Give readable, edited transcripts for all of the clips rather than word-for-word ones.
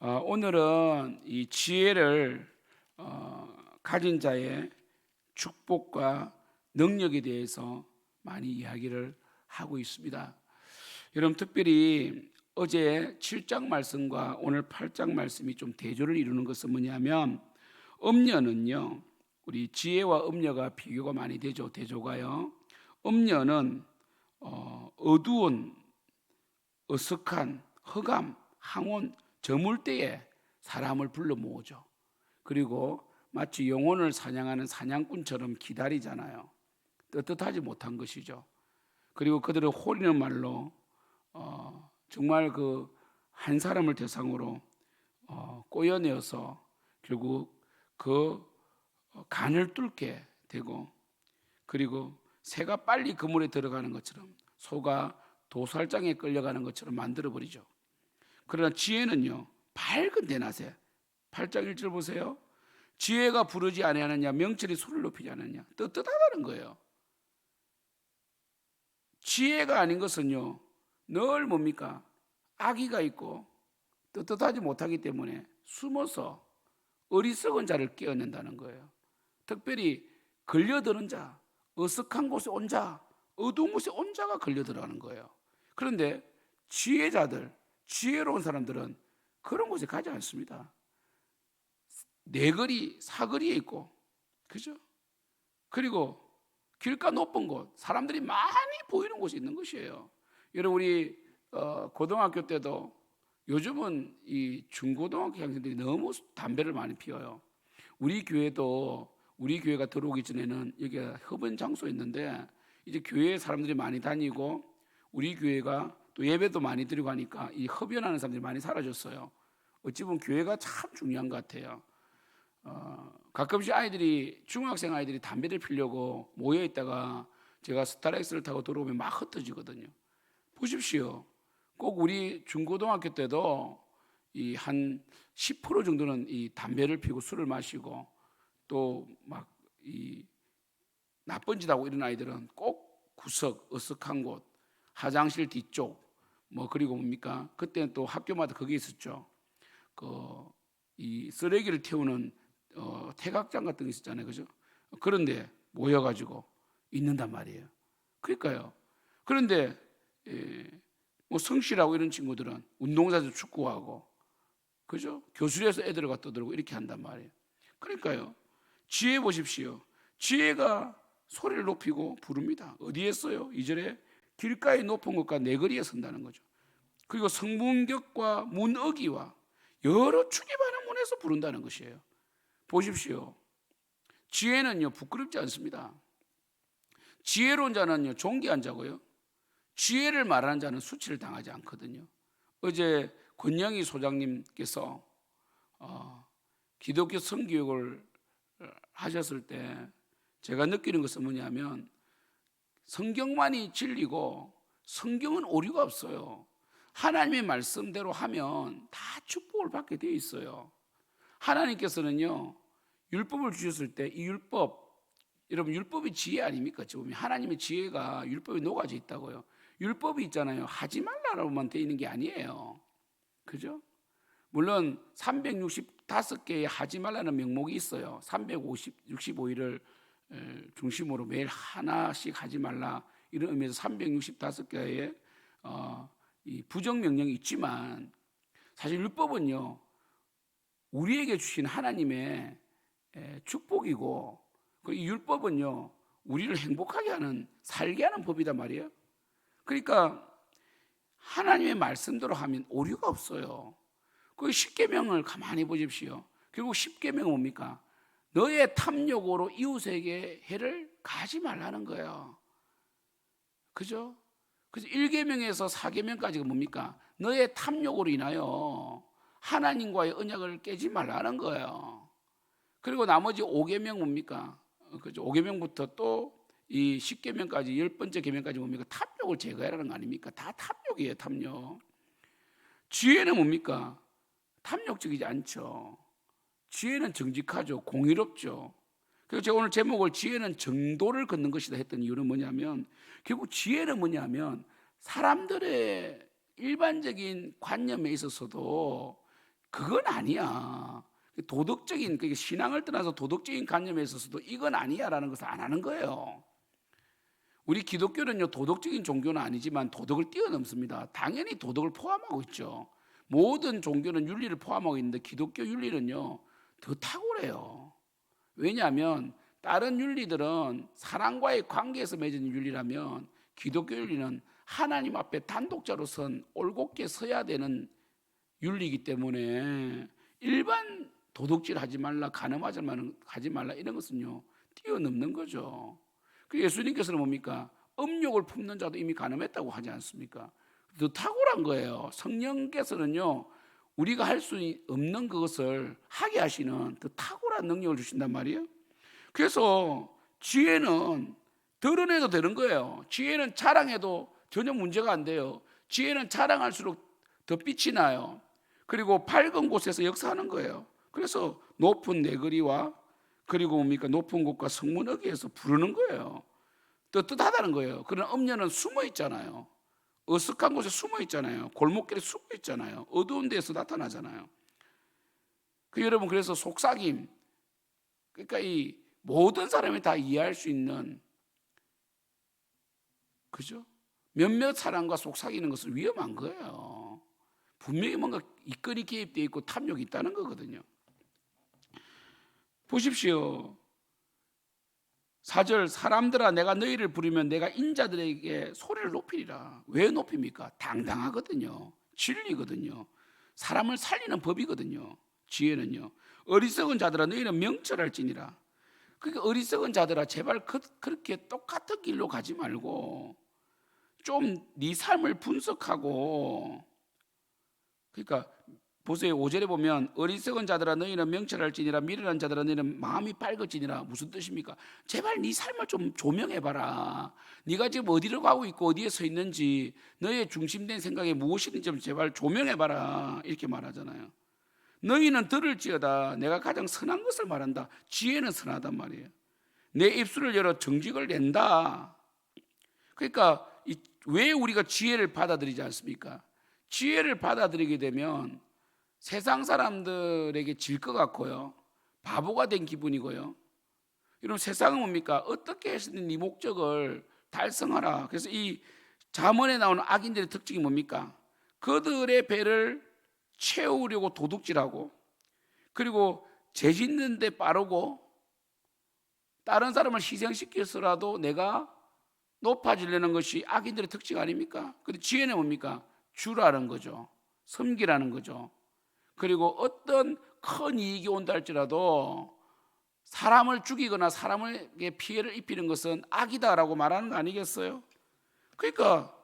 오늘은 이 지혜를 가진 자의 축복과 능력에 대해서 많이 이야기를 하고 있습니다. 여러분, 특별히 어제 7장 말씀과 오늘 8장 말씀이 좀 대조를 이루는 것은 뭐냐면, 음녀는요, 우리 지혜와 음녀가 비교가 많이 되죠. 대조가요. 음녀는 어두운, 어색한, 흑암, 항온, 저물 때에 사람을 불러 모으죠. 그리고 마치 영혼을 사냥하는 사냥꾼처럼 기다리잖아요. 떳떳하지 못한 것이죠. 그리고 그들은 홀이는 말로 정말 그 한 사람을 대상으로 꼬여내어서 결국 그 간을 뚫게 되고, 그리고 새가 빨리 그물에 들어가는 것처럼 소가 도살장에 끌려가는 것처럼 만들어버리죠. 그러나 지혜는요, 밝은 대낮에 8장 1절 보세요. 지혜가 부르지 아니하느냐, 명철이 소리를 높이지 않느냐. 떳떳하다는 거예요. 지혜가 아닌 것은요, 늘 뭡니까? 악의가 있고 떳떳하지 못하기 때문에 숨어서 어리석은 자를 깨어낸다는 거예요. 특별히 걸려드는 자, 어색한 곳에 온 자, 어두운 곳에 온 자가 걸려들어가는 거예요. 그런데 지혜자들, 지혜로운 사람들은 그런 곳에 가지 않습니다. 내거리, 사거리에 있고, 그죠? 그리고 길가 높은 곳, 사람들이 많이 보이는 곳에 있는 것이에요. 여러분, 우리 고등학교 때도, 요즘은 이 중고등학교 학생들이 너무 담배를 많이 피워요. 우리 교회도, 우리 교회가 들어오기 전에는 여기가 흡연 장소였는데, 이제 교회에 사람들이 많이 다니고 우리 교회가 또 예배도 많이 드리고 하니까 이 흡연하는 사람들이 많이 사라졌어요. 어찌 보면 교회가 참 중요한 것 같아요. 가끔씩 아이들이, 중학생 아이들이 담배를 피려고 모여 있다가 제가 스타렉스를 타고 들어오면 막 흩어지거든요. 보십시오. 꼭 우리 중고등학교 때도 이 한 10% 정도는 이 담배를 피우고 술을 마시고, 또 막 이 나쁜 짓 하고 이런 아이들은 꼭 구석, 어색한 곳, 화장실 뒤쪽, 뭐 그리고 뭡니까? 그때는 또 학교마다 그게 있었죠. 이 쓰레기를 태우는 태각장 같은 게 있었잖아요, 그죠? 그런데 모여가지고 있는단 말이에요. 그러니까요. 그런데 뭐 성실하고 이런 친구들은 운동장에서 축구하고, 그죠? 교실에서 애들을 갖다 떠들고 이렇게 한단 말이에요. 그러니까요. 지혜 보십시오. 지혜가 소리를 높이고 부릅니다. 어디에 써요? 2절에 길가의 높은 곳과 내거리에 선다는 거죠. 그리고 성문격과 문어기와 여러 축이 많은 문에서 부른다는 것이에요. 보십시오. 지혜는요, 부끄럽지 않습니다. 지혜로운 자는요, 존귀한 자고요. 지혜를 말하는 자는 수치를 당하지 않거든요. 어제 권영희 소장님께서 기독교 성교육을 하셨을 때 제가 느끼는 것은 뭐냐면, 성경만이 진리고 성경은 오류가 없어요. 하나님의 말씀대로 하면 다 축복을 받게 되어 있어요. 하나님께서는요, 율법을 주셨을 때 이 율법, 여러분 율법이 지혜 아닙니까? 지금 하나님의 지혜가 율법에 녹아져 있다고요. 율법이 있잖아요. 하지 말라고만 되어 있는 게 아니에요. 그죠? 물론 365개의 하지 말라는 명목이 있어요. 365일을 중심으로 매일 하나씩 하지 말라, 이런 의미에서 365개의 이 부정명령이 있지만, 사실 율법은요, 우리에게 주신 하나님의 축복이고, 이 율법은요, 우리를 행복하게 하는, 살게 하는 법이단 말이에요. 그러니까 하나님의 말씀대로 하면 오류가 없어요. 그 십계명을 가만히 보십시오. 결국 십계명은 뭡니까? 너의 탐욕으로 이웃에게 해를 가지 말라는 거예요. 그죠? 그래서 1계명에서 4계명까지가 뭡니까? 너의 탐욕으로 인하여 하나님과의 언약을 깨지 말라는 거예요. 그리고 나머지 5계명 뭡니까? 그죠? 5계명부터 또 이 10계명까지 10번째 계명까지 뭡니까? 탐욕을 제거하라는 거 아닙니까? 다 탐욕이에요, 탐욕. 지혜는 뭡니까? 탐욕적이지 않죠. 지혜는 정직하죠. 공의롭죠. 그래서 제가 오늘 제목을 지혜는 정도를 걷는 것이다 했던 이유는 뭐냐면, 결국 지혜는 뭐냐면 사람들의 일반적인 관념에 있어서도 그건 아니야. 도덕적인 신앙을 떠나서 도덕적인 관념에 있어서도 이건 아니야라는 것을 안 하는 거예요. 우리 기독교는요, 도덕적인 종교는 아니지만 도덕을 뛰어넘습니다. 당연히 도덕을 포함하고 있죠. 모든 종교는 윤리를 포함하고 있는데 기독교 윤리는요 더 탁월해요. 왜냐하면 다른 윤리들은 사랑과의 관계에서 맺은 윤리라면 기독교 윤리는 하나님 앞에 단독자로 선 올곧게 서야 되는 윤리이기 때문에 일반 도둑질 하지 말라, 가늠하지 말라 이런 것은요 뛰어넘는 거죠. 그 예수님께서는 뭡니까? 음욕을 품는 자도 이미 가늠했다고 하지 않습니까? 더 탁월한 거예요. 성령께서는요 우리가 할 수 없는 그것을 하게 하시는 더 탁월한 능력을 주신단 말이에요. 그래서 지혜는 드러내도 되는 거예요. 지혜는 자랑해도 전혀 문제가 안 돼요. 지혜는 자랑할수록 더 빛이 나요. 그리고 밝은 곳에서 역사하는 거예요. 그래서 높은 내거리와 그리고 뭡니까? 높은 곳과 성문어귀에서 부르는 거예요. 떳떳하다는 거예요. 그러나 음녀는 숨어 있잖아요. 어색한 곳에 숨어 있잖아요. 골목길에 숨어 있잖아요. 어두운 데서 나타나잖아요. 여러분, 그래서 속삭임, 그러니까 이 모든 사람이 다 이해할 수 있는, 그죠? 몇몇 사람과 속삭이는 것은 위험한 거예요. 분명히 뭔가 이권이 개입되어 있고 탐욕이 있다는 거거든요. 보십시오. 4절, 사람들아 내가 너희를 부르면 내가 인자들에게 소리를 높이리라. 왜 높입니까? 당당하거든요. 진리거든요. 사람을 살리는 법이거든요. 지혜는요. 어리석은 자들아 너희는 명철할지니라. 그러니까 어리석은 자들아 제발 그렇게 똑같은 길로 가지 말고 좀 네 삶을 분석하고, 그러니까 보세요. 5절에 보면 어리석은 자들아 너희는 명철할지니라 미련한 자들아 너희는 마음이 밝을지니라. 무슨 뜻입니까? 제발 네 삶을 좀 조명해봐라. 네가 지금 어디로 가고 있고 어디에 서 있는지, 너의 중심된 생각이 무엇인지 좀 제발 조명해봐라 이렇게 말하잖아요. 너희는 들을지어다 내가 가장 선한 것을 말한다. 지혜는 선하단 말이에요. 내 입술을 열어 정직을 낸다. 그러니까 왜 우리가 지혜를 받아들이지 않습니까? 지혜를 받아들이게 되면 세상 사람들에게 질 것 같고요, 바보가 된 기분이고요. 여러분, 세상은 뭡니까? 어떻게 해서든 네 목적을 달성하라. 그래서 이 잠언에 나오는 악인들의 특징이 뭡니까? 그들의 배를 채우려고 도둑질하고, 그리고 죄 짓는 데 빠르고, 다른 사람을 희생시켜서라도 내가 높아지려는 것이 악인들의 특징 아닙니까? 그런데 지혜는 뭡니까? 주라는 거죠. 섬기라는 거죠. 그리고 어떤 큰 이익이 온다 할지라도 사람을 죽이거나 사람에게 피해를 입히는 것은 악이다라고 말하는 거 아니겠어요? 그러니까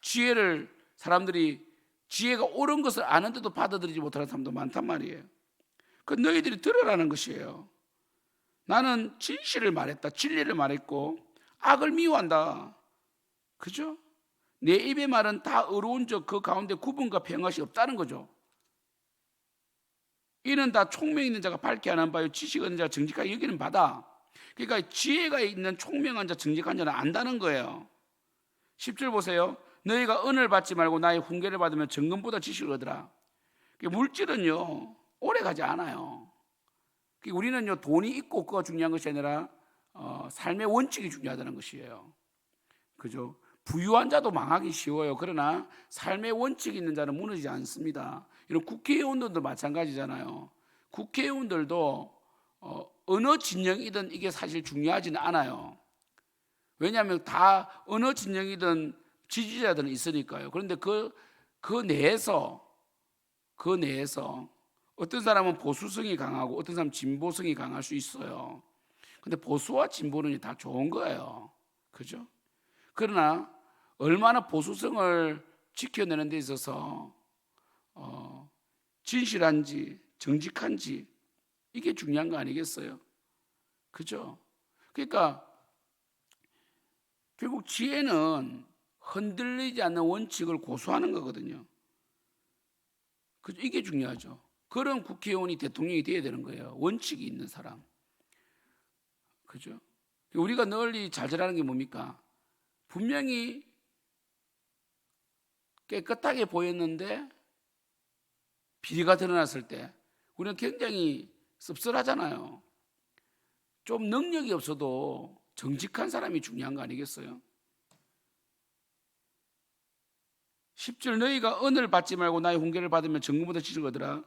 지혜를 사람들이 지혜가 옳은 것을 아는데도 받아들이지 못하는 사람도 많단 말이에요. 그 너희들이 들으라는 것이에요. 나는 진실을 말했다, 진리를 말했고 악을 미워한다. 그죠? 내 입의 말은 다 의로운 적 그 가운데 구분과 평화시 없다는 거죠. 이는 다 총명 있는 자가 밝게 하는 바요 지식 얻는 자가 정직하게 여기는 바다. 그러니까 지혜가 있는 총명한 자, 정직한 자는 안다는 거예요. 10절 보세요. 너희가 은을 받지 말고 나의 훈계를 받으면 정금보다 지식을 얻으라. 물질은요 오래 가지 않아요. 우리는요 돈이 있고 없고가 중요한 것이 아니라 삶의 원칙이 중요하다는 것이에요. 그죠? 부유한 자도 망하기 쉬워요. 그러나 삶의 원칙이 있는 자는 무너지지 않습니다. 이런 국회의원들도 마찬가지잖아요. 국회의원들도 어느 진영이든 이게 사실 중요하지는 않아요. 왜냐하면 다 어느 진영이든 지지자들은 있으니까요. 그런데 그 내에서 어떤 사람은 보수성이 강하고 어떤 사람은 진보성이 강할 수 있어요. 근데 보수와 진보는 다 좋은 거예요. 그죠? 그러나 얼마나 보수성을 지켜내는 데 있어서 진실한지 정직한지 이게 중요한 거 아니겠어요? 그죠? 그러니까 결국 지혜는 흔들리지 않는 원칙을 고수하는 거거든요. 그죠? 이게 중요하죠. 그런 국회의원이 대통령이 돼야 되는 거예요. 원칙이 있는 사람. 그죠? 우리가 널리 좌절하는 게 뭡니까? 분명히 깨끗하게 보였는데 비리가 드러났을 때 우리는 굉장히 씁쓸하잖아요. 좀 능력이 없어도 정직한 사람이 중요한 거 아니겠어요? 10절 너희가 은을 받지 말고 나의 훈계를 받으면 정금보다 지르거더라.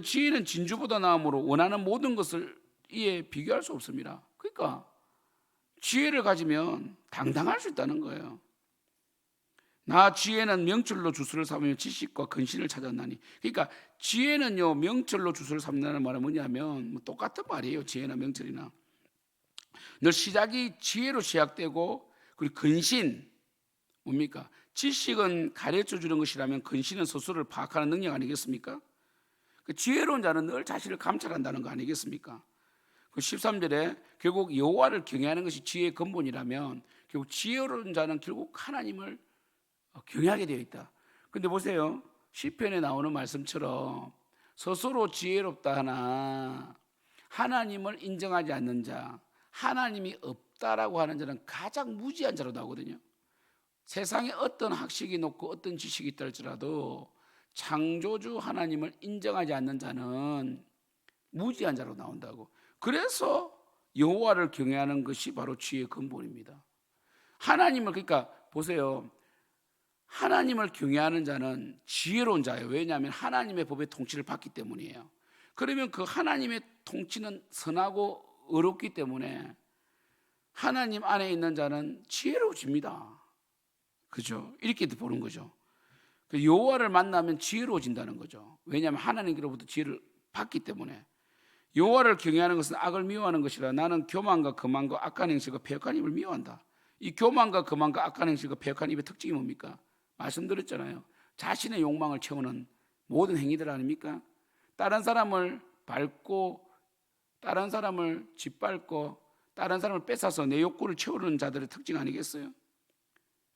지혜는 진주보다 나음으로 원하는 모든 것을 이에 비교할 수 없습니다. 그러니까 지혜를 가지면 당당할 수 있다는 거예요. 나 지혜는 명철로 주술을 삼으며 지식과 근신을 찾았나니. 그러니까 지혜는요 명철로 주술을 삼는다는 말은 뭐냐면 뭐 똑같은 말이에요. 지혜나 명철이나 늘 시작이 지혜로 시작되고, 그리고 근신 뭡니까? 지식은 가르쳐 주는 것이라면 근신은 스스로를 파악하는 능력 아니겠습니까? 그 지혜로운 자는 늘 자신을 감찰한다는 거 아니겠습니까? 그 13절에 결국 여호와를 경외하는 것이 지혜의 근본이라면 결국 지혜로운 자는 결국 하나님을 경외하게 되어 있다. 근데 보세요. 시편에 나오는 말씀처럼 스스로 지혜롭다 하나 하나님을 인정하지 않는 자, 하나님이 없다라고 하는 자는 가장 무지한 자로 나오거든요. 세상에 어떤 학식이 높고 어떤 지식이 있다 할지라도 창조주 하나님을 인정하지 않는 자는 무지한 자로 나온다고. 그래서 여호와를 경외하는 것이 바로 지혜의 근본입니다. 하나님을, 그러니까 보세요. 하나님을 경외하는 자는 지혜로운 자예요. 왜냐하면 하나님의 법의 통치를 받기 때문이에요. 그러면 그 하나님의 통치는 선하고 의롭기 때문에 하나님 안에 있는 자는 지혜로워집니다. 그죠? 이렇게 보는 거죠. 여호와를 만나면 지혜로워진다는 거죠. 왜냐하면 하나님께로부터 지혜를 받기 때문에. 여호와를 경외하는 것은 악을 미워하는 것이라. 나는 교만과 거만과 악한 행실과 패역한 입을 미워한다. 이 교만과 거만과 악한 행실과 패역한 입의 특징이 뭡니까? 말씀드렸잖아요. 자신의 욕망을 채우는 모든 행위들 아닙니까? 다른 사람을 밟고 다른 사람을 짓밟고 다른 사람을 뺏어서 내 욕구를 채우는 자들의 특징 아니겠어요?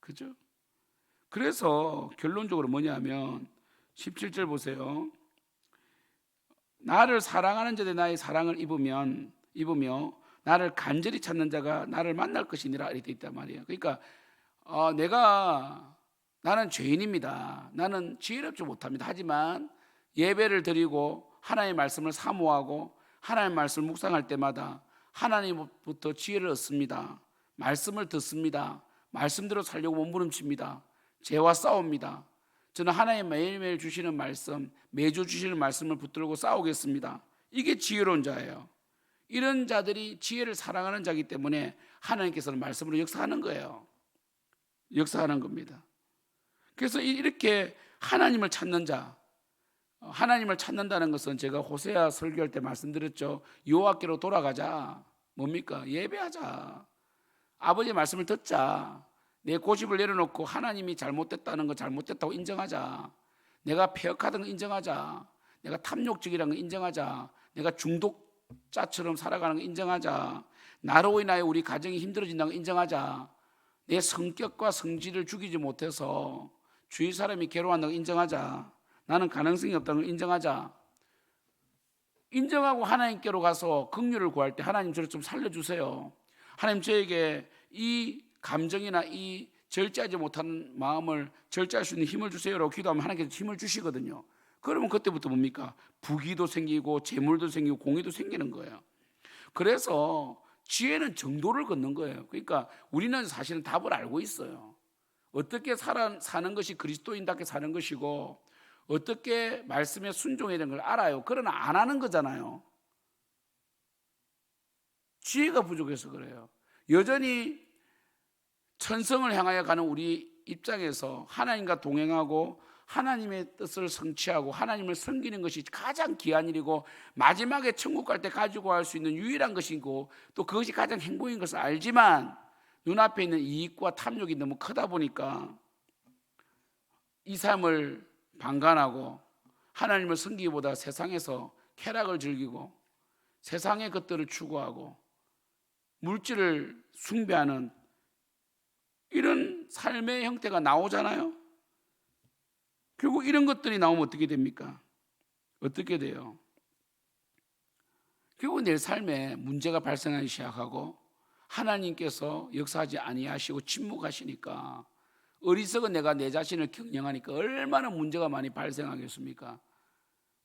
그죠? 그래서 결론적으로 뭐냐면 17절 보세요. 나를 사랑하는 자들 나의 사랑을 입으며 나를 간절히 찾는 자가 나를 만날 것이니라 이렇게 있단 말이에요. 그러니까 나는 죄인입니다. 나는 지혜롭지 못합니다. 하지만 예배를 드리고 하나님의 말씀을 사모하고 하나님의 말씀을 묵상할 때마다 하나님부터 지혜를 얻습니다. 말씀을 듣습니다. 말씀대로 살려고 몸부림칩니다. 죄와 싸웁니다. 저는 하나님 매일매일 주시는 말씀, 매주 주시는 말씀을 붙들고 싸우겠습니다. 이게 지혜로운 자예요. 이런 자들이 지혜를 사랑하는 자이기 때문에 하나님께서는 말씀으로 역사하는 거예요. 역사하는 겁니다. 그래서 이렇게 하나님을 찾는 자, 하나님을 찾는다는 것은 제가 호세아 설교할 때 말씀드렸죠. 여호와께로 돌아가자. 뭡니까? 예배하자. 아버지의 말씀을 듣자. 내 고집을 내려놓고 하나님이 잘못됐다는 거 잘못됐다고 인정하자. 내가 패역하던 거 인정하자. 내가 탐욕적이라는 거 인정하자. 내가 중독자처럼 살아가는 거 인정하자. 나로 인하여 우리 가정이 힘들어진다는 거 인정하자. 내 성격과 성질을 죽이지 못해서 주위 사람이 괴로워한다는 거 인정하자. 나는 가능성이 없다는 걸 인정하자. 인정하고 하나님께로 가서 긍휼을 구할 때 하나님 저를 좀 살려주세요. 하나님 저에게 이 감정이나 이 절제하지 못하는 마음을 절제할 수 있는 힘을 주세요라고 기도하면 하나님께서 힘을 주시거든요. 그러면 그때부터 뭡니까? 부귀도 생기고 재물도 생기고 공의도 생기는 거예요. 그래서 지혜는 정도를 걷는 거예요. 그러니까 우리는 사실은 답을 알고 있어요. 어떻게 사는 것이 그리스도인답게 사는 것이고 어떻게 말씀에 순종해야 되는 걸 알아요. 그러나 안 하는 거잖아요. 지혜가 부족해서 그래요. 여전히 천성을 향하여 가는 우리 입장에서 하나님과 동행하고 하나님의 뜻을 성취하고 하나님을 섬기는 것이 가장 귀한 일이고 마지막에 천국 갈 때 가지고 갈 수 있는 유일한 것이고 또 그것이 가장 행복인 것을 알지만 눈앞에 있는 이익과 탐욕이 너무 크다 보니까 이 삶을 방관하고 하나님을 섬기기보다 세상에서 쾌락을 즐기고 세상의 것들을 추구하고 물질을 숭배하는 이런 삶의 형태가 나오잖아요. 결국 이런 것들이 나오면 어떻게 됩니까? 어떻게 돼요? 결국 내 삶에 문제가 발생하기 시작하고 하나님께서 역사하지 아니하시고 침묵하시니까 어리석은 내가 내 자신을 경영하니까 얼마나 문제가 많이 발생하겠습니까?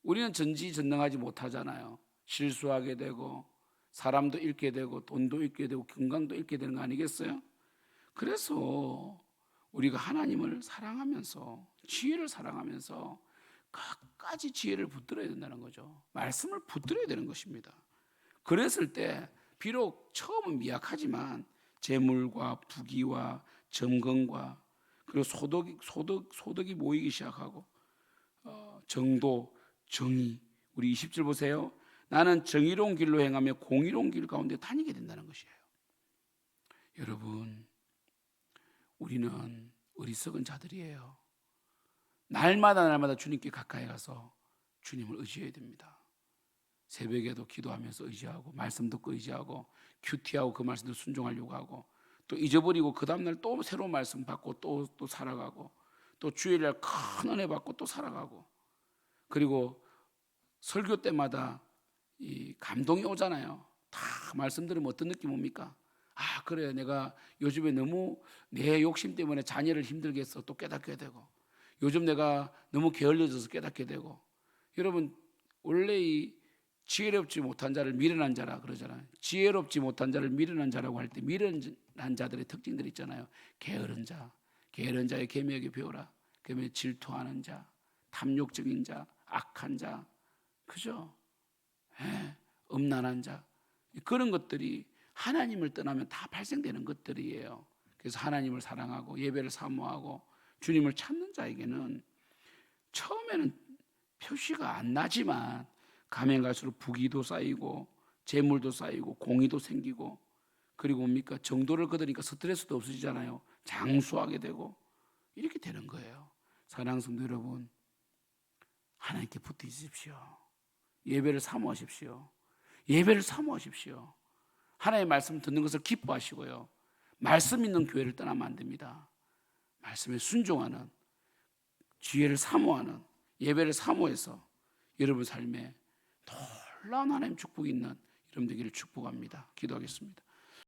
우리는 전지전능하지 못하잖아요. 실수하게 되고 사람도 잃게 되고 돈도 잃게 되고 건강도 잃게 되는 거 아니겠어요? 그래서 우리가 하나님을 사랑하면서 지혜를 사랑하면서 끝까지 지혜를 붙들어야 된다는 거죠. 말씀을 붙들어야 되는 것입니다. 그랬을 때 비록 처음은 미약하지만 재물과 부귀와 점검과 그리고 소득이 모이기 시작하고 정도, 정의. 우리 20절 보세요. 나는 정의로운 길로 행하며 공의로운 길 가운데 다니게 된다는 것이에요. 여러분, 우리는 어리석은 자들이에요. 날마다 주님께 가까이 가서 주님을 의지해야 됩니다. 새벽에도 기도하면서 의지하고 말씀 듣고 의지하고 큐티하고 그 말씀도 순종하려고 하고 또 잊어버리고 그 다음날 또 새로운 말씀 받고 또 살아가고 또 주일날 큰 은혜 받고 또 살아가고 그리고 설교 때마다 이 감동이 오잖아요. 다 말씀 들으면 어떤 느낌 옵니까? 아 그래 내가 요즘에 너무 내 욕심 때문에 자녀를 힘들게 해서 또 깨닫게 되고 요즘 내가 너무 게을러져서 깨닫게 되고 여러분 원래 이 지혜롭지 못한 자를 미련한 자라 그러잖아요. 지혜롭지 못한 자를 미련한 자라고 할 때 미련한 자들의 특징들이 있잖아요. 게으른 자, 게으른 자의 계명에 배우라. 그러면 질투하는 자, 탐욕적인 자, 악한 자, 그죠? 음란한 자 그런 것들이 하나님을 떠나면 다 발생되는 것들이에요. 그래서 하나님을 사랑하고 예배를 사모하고 주님을 찾는 자에게는 처음에는 표시가 안 나지만 가면 갈수록 부귀도 쌓이고 재물도 쌓이고 공의도 생기고 그리고 뭡니까 정도를 거두니까 스트레스도 없어지잖아요. 장수하게 되고 이렇게 되는 거예요. 사랑하는 성도 여러분, 하나님께 붙어 있으십시오. 예배를 사모하십시오. 예배를 사모하십시오. 하나님의 말씀 듣는 것을 기뻐하시고요. 말씀 있는 교회를 떠나면 안 됩니다. 말씀에 순종하는 지혜를 사모하는 예배를 사모해서 여러분 삶에 놀라운 하나님 축복이 있는 여러분 되기를 축복합니다. 기도하겠습니다.